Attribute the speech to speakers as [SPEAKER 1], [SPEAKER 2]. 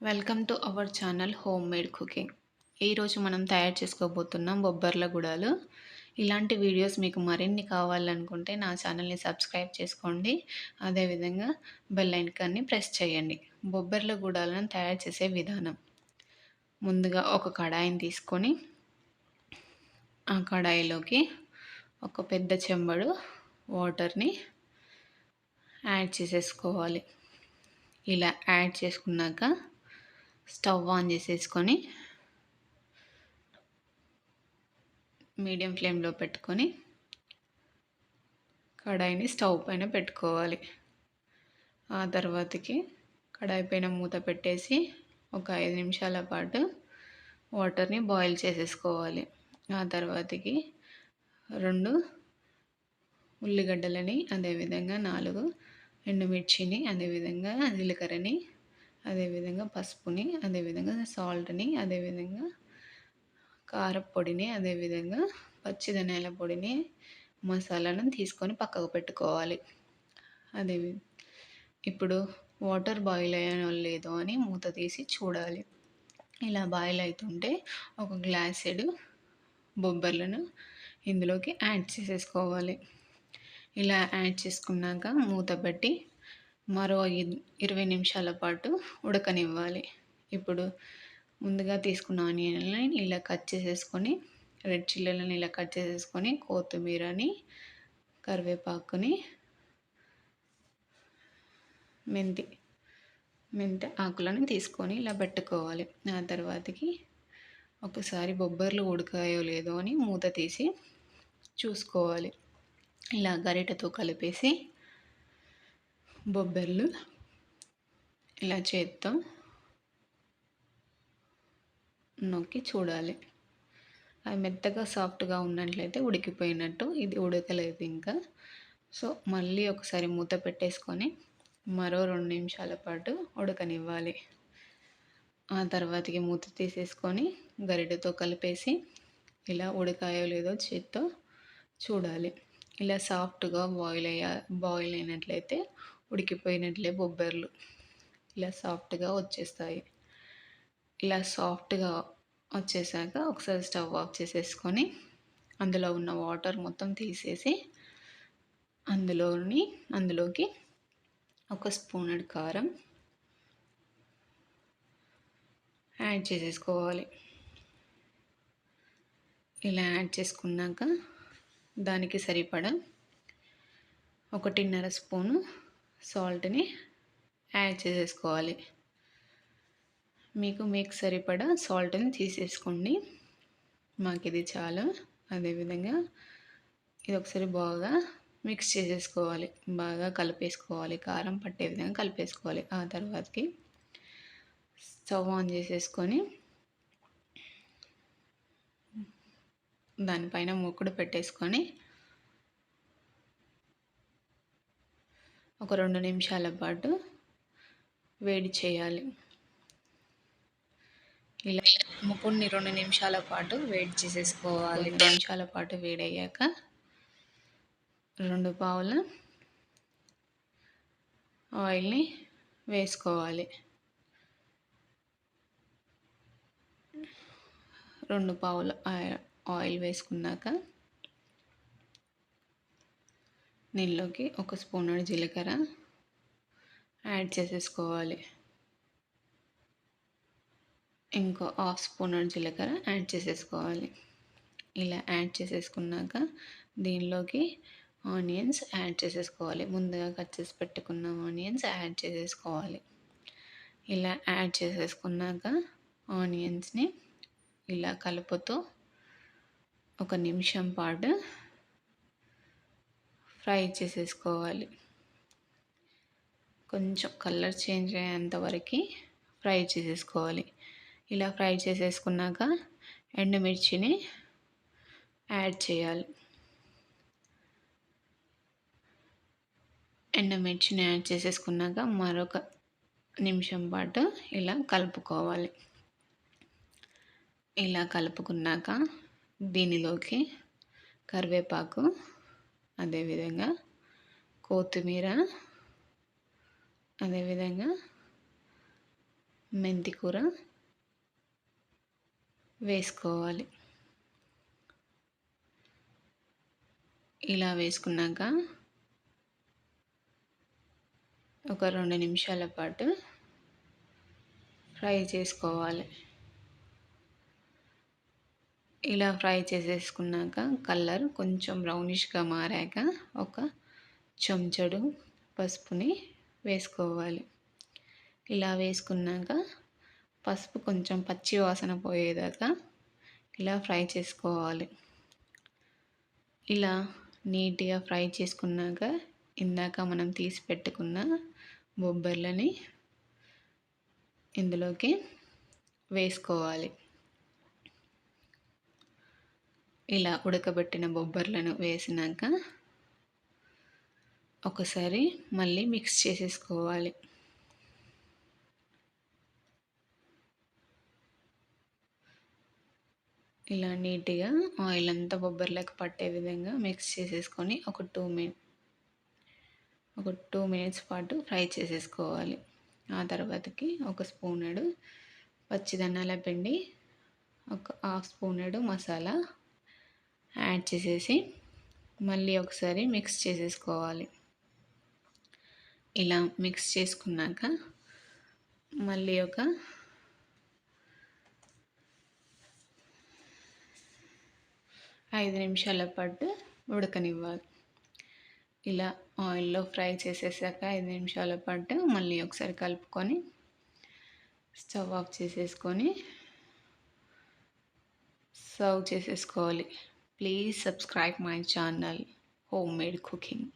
[SPEAKER 1] Welcome to our channel home made cooking. ఈరోజు మనం తయారు చేసుకోబోతున్నాం బొబ్బర్ల గుడాలు. ఇలాంటి వీడియోస్ మీకు మరిన్ని కావాలనుకుంటే నా ఛానల్ని సబ్స్క్రైబ్ చేసుకోండి. అదేవిధంగా బెల్ ఐకాన్ని ప్రెస్ చేయండి. బొబ్బర్ల గుడాలను తయారు చేసే విధానం: ముందుగా ఒక కడాయిని తీసుకొని ఆ కడాయిలోకి ఒక పెద్ద చెంబడు వాటర్ని యాడ్ చేసేసుకోవాలి. ఇలా యాడ్ చేసుకున్నాక స్టవ్ ఆన్ చేసేసుకొని మీడియం ఫ్లేమ్లో పెట్టుకొని కడాయిని స్టవ్ పైన పెట్టుకోవాలి. ఆ తర్వాతకి కడాయి పైన మూత పెట్టేసి ఒక 5 నిమిషాల పాటు వాటర్ని బాయిల్ చేసేసుకోవాలి. ఆ తర్వాతకి 2 ఉల్లిగడ్డలని, అదేవిధంగా 4 ఎండుమిర్చిని, అదేవిధంగా జీలకర్రని, అదేవిధంగా పసుపుని, అదేవిధంగా సాల్ట్ని, అదేవిధంగా కారపొడిని, అదేవిధంగా పచ్చి ధనియాల పొడిని, మసాలాను తీసుకొని పక్కకు పెట్టుకోవాలి. అదే ఇప్పుడు వాటర్ బాయిల్ అయ్యానో లేదో అని మూత తీసి చూడాలి. ఇలా బాయిల్ అవుతుంటే ఒక గ్లాసెడు బొబ్బర్లను ఇందులోకి యాడ్ చేసేసుకోవాలి. ఇలా యాడ్ చేసుకున్నాక మూత పెట్టి మరో 20 నిమిషాల పాటు ఉడకనివ్వాలి. ఇప్పుడు ముందుగా తీసుకున్న ఆనియన్లని ఇలా కట్ చేసేసుకొని, రెడ్ చిల్లీలను ఇలా కట్ చేసేసుకొని, కొత్తిమీరని, కరివేపాకుని, మెంతి ఆకులను తీసుకొని ఇలా పెట్టుకోవాలి. ఆ తర్వాతకి ఒకసారి బొబ్బర్లు ఉడకాయో లేదో అని మూత తీసి చూసుకోవాలి. ఇలా గరిటెతో కలిపేసి బొబ్బర్లు ఇలా చేత్తో నొక్కి చూడాలి. అది మెత్తగా సాఫ్ట్గా ఉన్నట్లయితే ఉడికిపోయినట్టు. ఇది ఉడకలేదు ఇంకా. సో మళ్ళీ ఒకసారి మూత పెట్టేసుకొని మరో 2 నిమిషాల పాటు ఉడకనివ్వాలి. ఆ తర్వాతకి మూత తీసేసుకొని గరిటెతో కలిపేసి ఇలా ఉడకాయో లేదో చేత్తో చూడాలి. ఇలా సాఫ్ట్గా బాయిల్ అయినట్లయితే ఉడికిపోయినట్లే బొబ్బర్లు ఇలా సాఫ్ట్గా వచ్చేస్తాయి. ఇలా సాఫ్ట్గా వచ్చేసాక ఒకసారి స్టవ్ ఆఫ్ చేసేసుకొని అందులో ఉన్న వాటర్ మొత్తం తీసేసి అందులోకి ఒక స్పూనెడు కారం యాడ్ చేసేసుకోవాలి. ఇలా యాడ్ చేసుకున్నాక దానికి సరిపడా 1.5 స్పూను సాల్ట్ని యాడ్ చేసేసుకోవాలి. మీకు సరిపడా సాల్ట్ని తీసేసుకోండి. మాకు ఇది చాలు. అదేవిధంగా ఇది ఒకసారి బాగా మిక్స్ చేసేసుకోవాలి. బాగా కలిపేసుకోవాలి. కారం పట్టే విధంగా కలిపేసుకోవాలి. ఆ తర్వాతకి స్టవ్ ఆన్ చేసేసుకొని దానిపైన మూకుడు పెట్టేసుకొని ఒక 2 నిమిషాల పాటు వేడి చేయాలి. ఇలా ముకుడిని 2 నిమిషాల పాటు వేడి చేసేసుకోవాలి. 2 నిమిషాల పాటు వేడయ్యాక 2 పావుల ఆయిల్ని వేసుకోవాలి. 2 పావుల ఆయిల్ వేసుకున్నాక దీనిలోకి ఒక స్పూన్ జీలకర్ర యాడ్ చేసేసుకోవాలి. ఇంకో హాఫ్ స్పూన్ జీలకర్ర యాడ్ చేసేసుకోవాలి. ఇలా యాడ్ చేసేసుకున్నాక దీనిలోకి ఆనియన్స్ యాడ్ చేసేసుకోవాలి. ముందుగా కట్ చేసి పెట్టుకున్న ఆనియన్స్ యాడ్ చేసేసుకోవాలి. ఇలా యాడ్ చేసేసుకున్నాక ఆనియన్స్ని ఇలా కలుపుతూ 1 నిమిషం పాటు ఫ్రై చేసేసుకోవాలి. కొంచెం కలర్ చేంజ్ అయ్యేంత వరకు ఫ్రై చేసేసుకోవాలి. ఇలా ఫ్రై చేసేసుకున్నాక ఎండుమిర్చిని యాడ్ చేయాలి. ఎండుమిర్చిని యాడ్ చేసేసుకున్నాక మరొక నిమిషం పాటు ఇలా కలుపుకోవాలి. ఇలా కలుపుకున్నాక దీనిలోకి కరివేపాకు, అదేవిధంగా కొత్తిమీర, అదేవిధంగా మెంతి కూర వేసుకోవాలి. ఇలా వేసుకున్నాక ఒక 2 నిమిషాల పాటు ఫ్రై చేసుకోవాలి. ఇలా ఫ్రై చేసేసుకున్నాక కలర్ కొంచెం బ్రౌనిష్గా మారాక ఒక చెంచాడు పసుపుని వేసుకోవాలి. ఇలా వేసుకున్నాక పసుపు కొంచెం పచ్చి వాసన పోయేదాకా ఇలా ఫ్రై చేసుకోవాలి. ఇలా నీట్గా ఫ్రై చేసుకున్నాక ఇందాక మనం తీసి పెట్టుకున్న బొబ్బర్లని ఇందులోకి వేసుకోవాలి. ఇలా ఉడకబెట్టిన బొబ్బర్లను వేసినాక ఒకసారి మళ్ళీ మిక్స్ చేసేసుకోవాలి. ఇలా నీట్గా ఆయిల్ అంతా బొబ్బర్లకు పట్టే విధంగా మిక్స్ చేసేసుకొని ఒక 2 మినిట్స్ పాటు ఫ్రై చేసేసుకోవాలి. ఆ తర్వాతకి ఒక స్పూనెడు పచ్చిదనాల పిండి, ఒక హాఫ్ స్పూనెడు మసాలా యాడ్ చేసేసి మళ్ళీ ఒకసారి మిక్స్ చేసేసుకోవాలి. ఇలా మిక్స్ చేసుకున్నాక మళ్ళీ ఒక 5 నిమిషాల పాటు ఉడకనివ్వాలి. ఇలా ఆయిల్లో ఫ్రై చేసేసాక 5 నిమిషాల పాటు మళ్ళీ ఒకసారి కలుపుకొని స్టవ్ ఆఫ్ చేసేసుకొని సర్వ్ చేసేసుకోవాలి. Please subscribe my channel home made cooking.